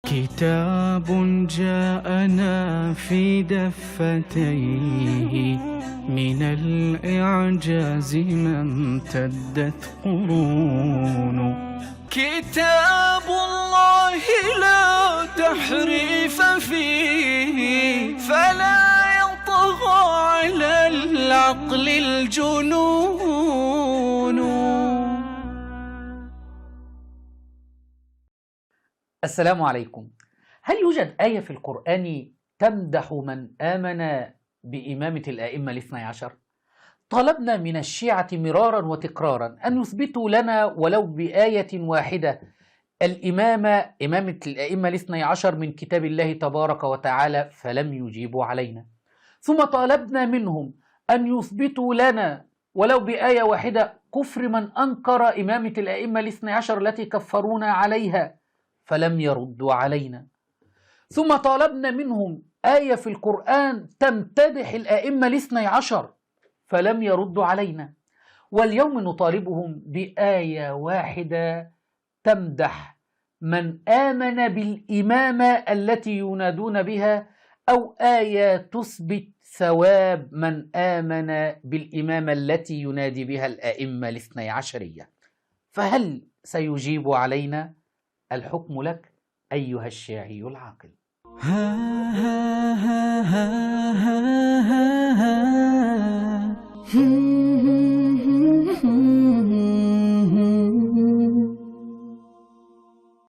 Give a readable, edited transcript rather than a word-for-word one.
كتاب جاءنا في دفتيه من الإعجاز ما امتدت قرون. كتاب الله لا تحريف فيه فلا يطغى على العقل الجنون. السلام عليكم. هل يوجد آية في القرآن تمدح من آمن بإمامة الآئمة الاثني عشر؟ طلبنا من الشيعة مرارا وتكرارا أن يثبتوا لنا ولو بآية واحدة إمامة الآئمة الاثني عشر من كتاب الله تبارك وتعالى، فلم يجيبوا علينا. ثم طالبنا منهم أن يثبتوا لنا ولو بآية واحدة كفر من أنكر إمامة الآئمة الاثني عشر التي كفرونا عليها، فلم يردوا علينا. ثم طالبنا منهم آية في القرآن تمتدح الآئمة الاثني عشر، فلم يردوا علينا. واليوم نطالبهم بآية واحدة تمدح من آمن بالإمامة التي ينادون بها، أو آية تثبت ثواب من آمن بالإمامة التي ينادي بها الآئمة الاثني عشرية. فهل سيجيب علينا؟ الحكم لك أيها الشيعي العاقل.